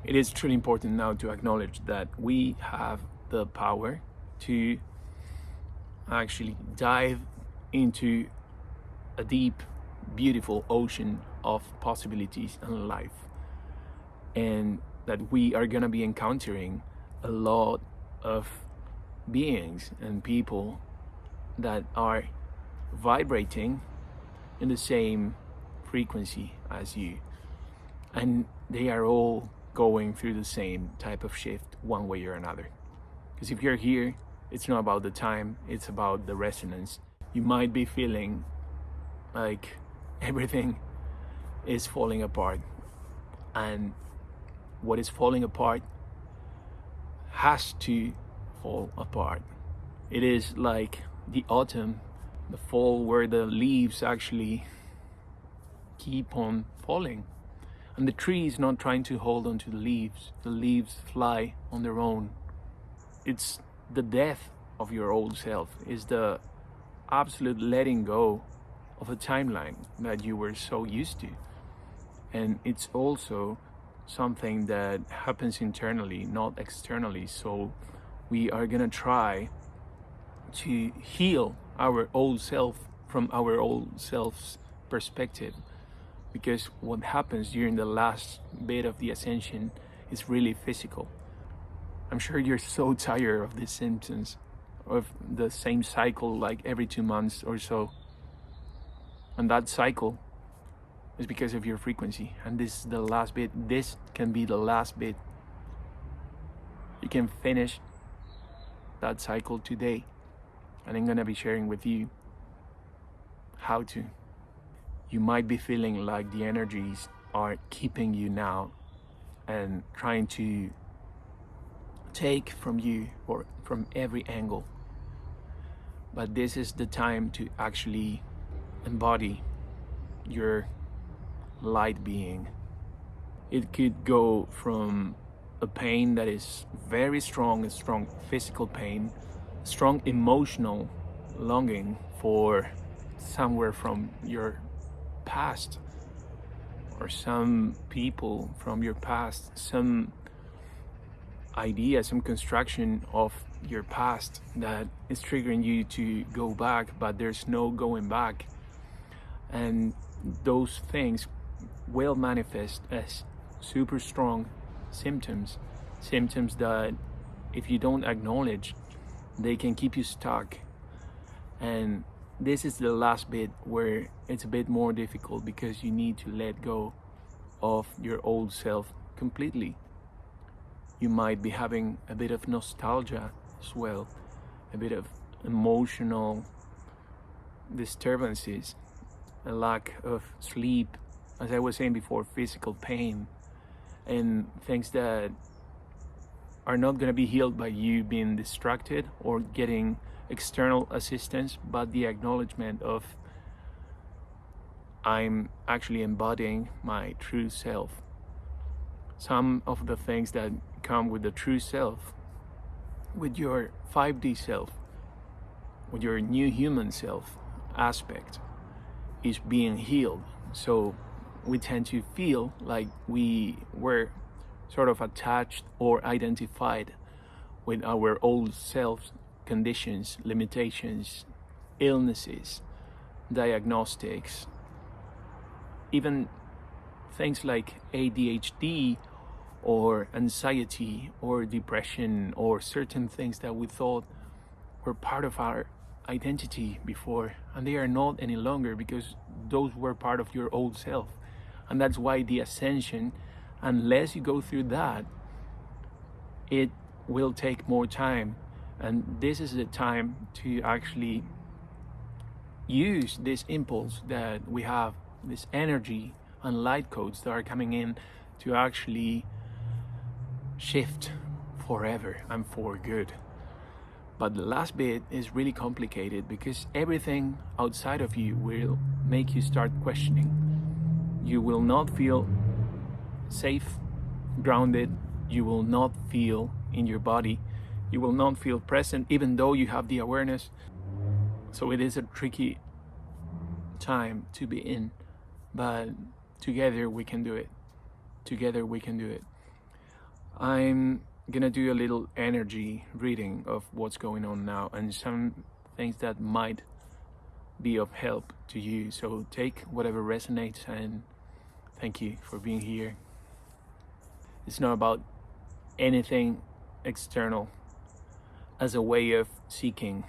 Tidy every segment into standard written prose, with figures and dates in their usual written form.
it is truly important now to acknowledge that we have the power to actually dive into a deep, beautiful ocean of possibilities and life, and that we are going to be encountering a lot of beings and people that are vibrating in the same frequency as you, and they are all going through the same type of shift one way or another. Because if you're here, it's not about the time, it's about the resonance. You might be feeling like everything is falling apart, and what is falling apart has to fall apart. It is like the autumn, the fall, where the leaves actually keep on falling, and the tree is not trying to hold on to the leaves fly on their own. It's the death of your old self, is the absolute letting go of a timeline that you were so used to. And it's also something that happens internally, not externally. So we are gonna try to heal our old self from our old self's perspective, because what happens during the last bit of the ascension is really physical. I'm sure you're so tired of these symptoms, of the same cycle like every 2 months or so. And that cycle is because of your frequency. And this is the last bit. This can be the last bit. You can finish that cycle today. And I'm gonna be sharing with you how to. You might be feeling like the energies are keeping you now and trying to take from you or from every angle. But this is the time to actually embody your light being. It could go from a pain that is very strong, a strong physical pain, strong emotional longing for somewhere from your past, or some people from your past, some idea, some construction of your past that is triggering you to go back, but there's no going back. And those things will manifest as super strong symptoms that if you don't acknowledge, they can keep you stuck. And this is the last bit where it's a bit more difficult, because you need to let go of your old self completely. You might be having a bit of nostalgia as well, a bit of emotional disturbances, a lack of sleep, as I was saying before, physical pain, and things that are not going to be healed by you being distracted or getting external assistance, but the acknowledgement of, I'm actually embodying my true self. Some of the things that come with the true self, with your 5D self, with your new human self aspect, is being healed. So we tend to feel like we were sort of attached or identified with our old self's conditions, limitations, illnesses, diagnostics, even things like ADHD or anxiety or depression, or certain things that we thought were part of our identity before, and they are not any longer, because those were part of your old self. And that's why the ascension, unless you go through that, it will take more time. And this is the time to actually use this impulse that we have, this energy and light codes that are coming in, to actually shift forever and for good. But the last bit is really complicated, because everything outside of you will make you start questioning. You will not feel safe, grounded. You will not feel in your body. You will not feel present, even though you have the awareness. So it is a tricky time to be in, but together we can do it. Together we can do it. I'm gonna do a little energy reading of what's going on now and some things that might be of help to you. So take whatever resonates, and thank you for being here. It's not about anything external as a way of seeking.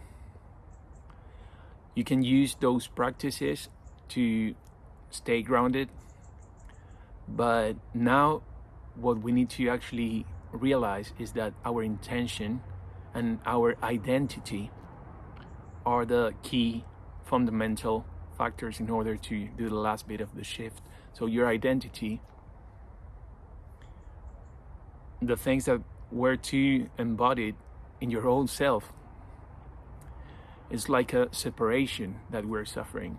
You can use those practices to stay grounded, but now what we need to actually realize is that our intention and our identity are the key fundamental factors in order to do the last bit of the shift. So your identity, the things that were to embodied in your old self, is like a separation that we're suffering,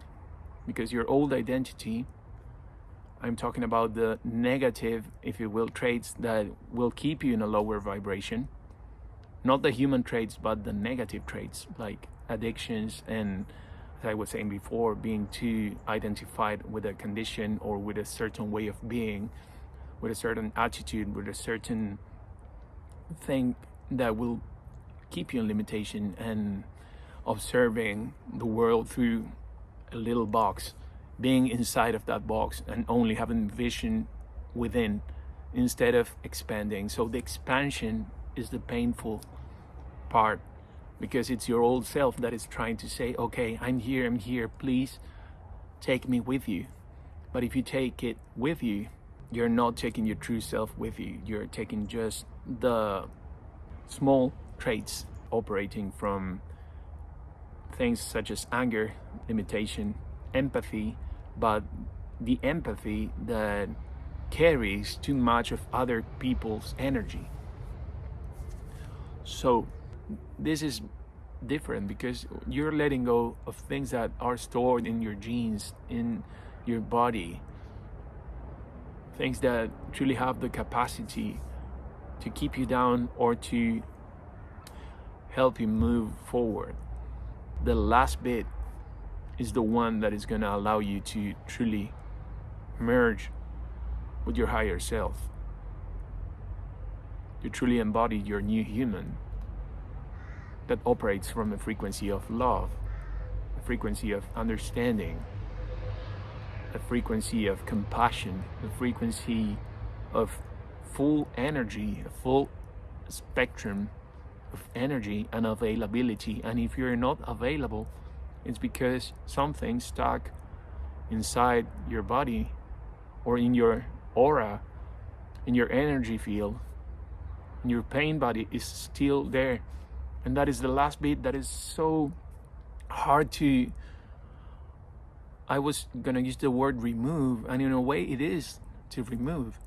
because your old identity, I'm talking about the negative, if you will, traits that will keep you in a lower vibration, not the human traits, but the negative traits like addictions and, as I was saying before, being too identified with a condition or with a certain way of being, with a certain attitude, with a certain thing that will keep you in limitation and observing the world through a little box, being inside of that box and only having vision within instead of expanding. So the expansion is the painful part, because it's your old self that is trying to say, okay, I'm here, please take me with you. But if you take it with you, you're not taking your true self with you. You're taking just the small traits operating from things such as anger, limitation, empathy, but the empathy that carries too much of other people's energy. So this is different because you're letting go of things that are stored in your genes, in your body, things that truly have the capacity to keep you down or to help you move forward. The last bit is the one that is going to allow you to truly merge with your higher self. You truly embody your new human that operates from a frequency of love, a frequency of understanding, a frequency of compassion, a frequency of full energy, a full spectrum of energy and availability. And if you're not available, it's because something stuck inside your body or in your aura, in your energy field, in your pain body is still there. And that is the last bit that is so hard to, I was gonna use the word remove, and in a way it is to remove.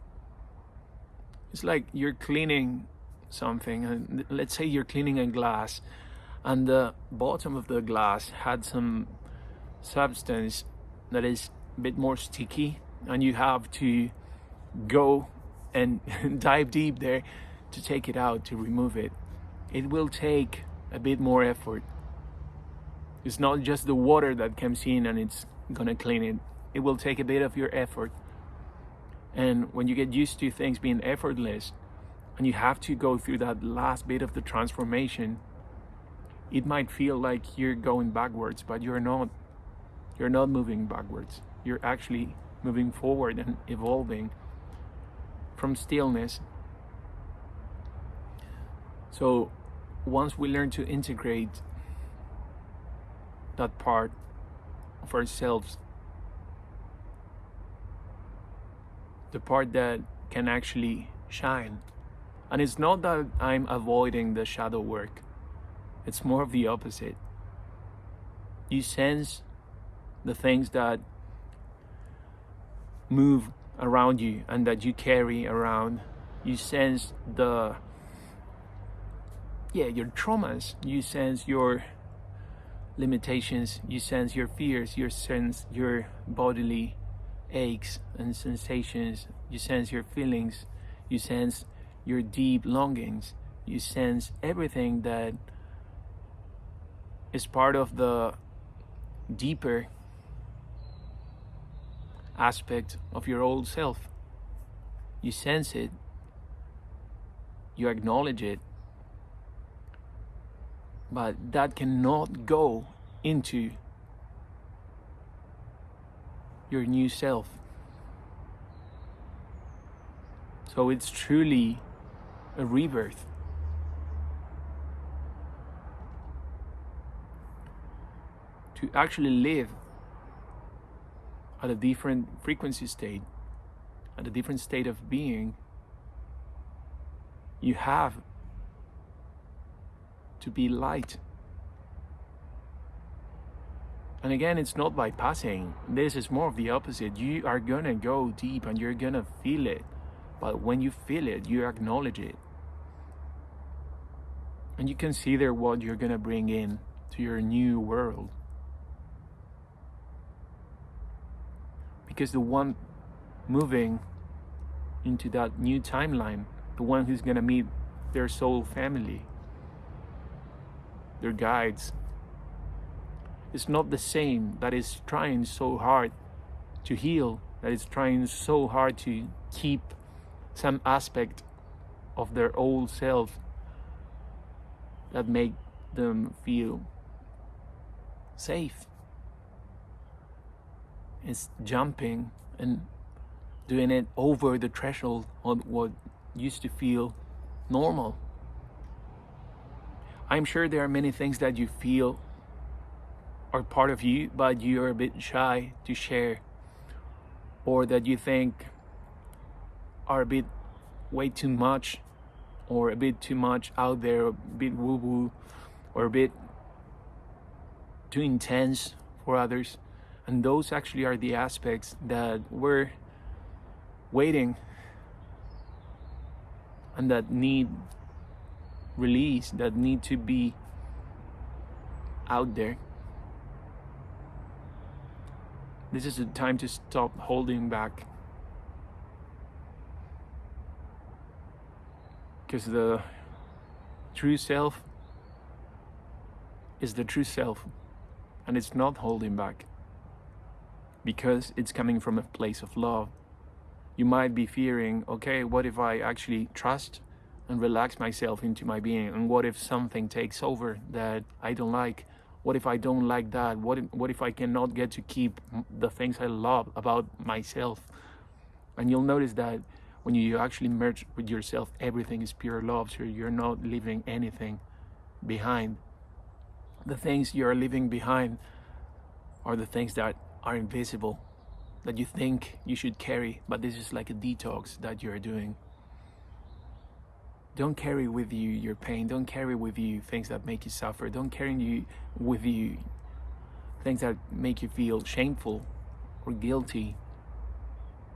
It's like you're cleaning something, and let's say you're cleaning a glass and the bottom of the glass had some substance that is a bit more sticky, and you have to go and dive deep there to take it out, to remove it. It will take a bit more effort. It's not just the water that comes in and it's gonna clean it. It will take a bit of your effort. And when you get used to things being effortless and you have to go through that last bit of the transformation, it might feel like you're going backwards, but you're not. You're not moving backwards. You're actually moving forward and evolving from stillness. So once we learn to integrate that part of ourselves, the part that can actually shine. And it's not that I'm avoiding the shadow work. It's more of the opposite. You sense the things that move around you and that you carry around. You sense your traumas. You sense your limitations. You sense your fears. You sense your bodily aches and sensations. You sense your feelings. You sense your deep longings. You sense everything that is part of the deeper aspect of your old self. You sense it, you acknowledge it, but that cannot go into your new self. So it's truly a rebirth. To actually live at a different frequency state, at a different state of being, you have to be light. And again, it's not bypassing. This is more of the opposite. You are gonna go deep and you're gonna feel it. But when you feel it, you acknowledge it. And you consider what you're gonna bring in to your new world. Because the one moving into that new timeline, the one who's gonna meet their soul family, their guides, is not the same that is trying so hard to heal, that is trying so hard to keep some aspect of their old self that make them feel safe. It's jumping and doing it over the threshold of what used to feel normal. I'm sure there are many things that you feel are part of you, but you're a bit shy to share, or that you think are a bit way too much, or a bit too much out there, a bit woo-woo, or a bit too intense for others. And those actually are the aspects that we're waiting and that need release, that need to be out there. This is the time to stop holding back. Because the true self is the true self, and it's not holding back. Because it's coming from a place of love. You might be fearing, okay, what if I actually trust and relax myself into my being? And what if something takes over that I don't like? What if I don't like that? What if I cannot get to keep the things I love about myself? And you'll notice that when you actually merge with yourself, everything is pure love. So you're not leaving anything behind. The things you're leaving behind are the things that are invisible, that you think you should carry, but this is like a detox that you're doing. Don't carry with you your pain. Don't carry with you things that make you suffer. Don't carry with you things that make you feel shameful or guilty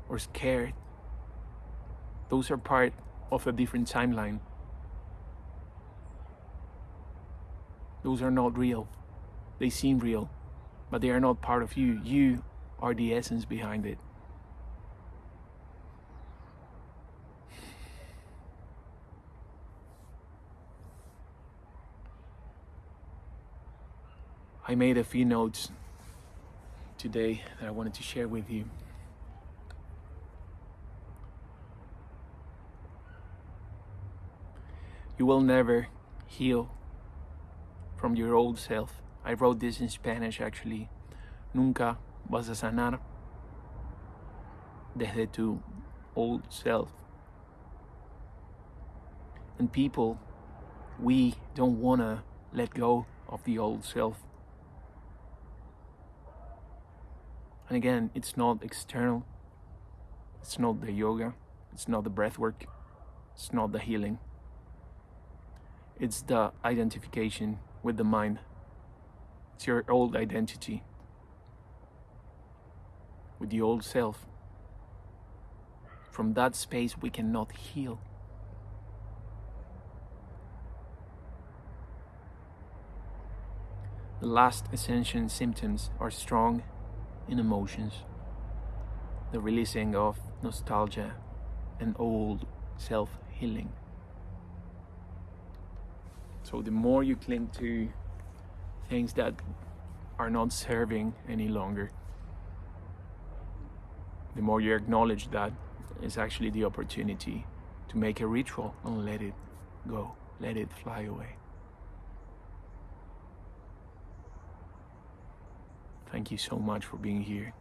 or scared. Those are part of a different timeline. Those are not real. They seem real, but they are not part of you. You are the essence behind it. I made a few notes today that I wanted to share with you. You will never heal from your old self. I wrote this in Spanish actually. Nunca vas a sanar desde tu old self. And people, we don't want to let go of the old self. And again, it's not external. It's not the yoga. It's not the breath work. It's not the healing. It's the identification with the mind. It's your old identity with the old self. From that space, we cannot heal. The last Ascension symptoms are strong in emotions, the releasing of nostalgia and old self-healing. So the more you cling to things that are not serving any longer, the more you acknowledge that is actually the opportunity to make a ritual and let it go. Let it fly away. Thank you so much for being here.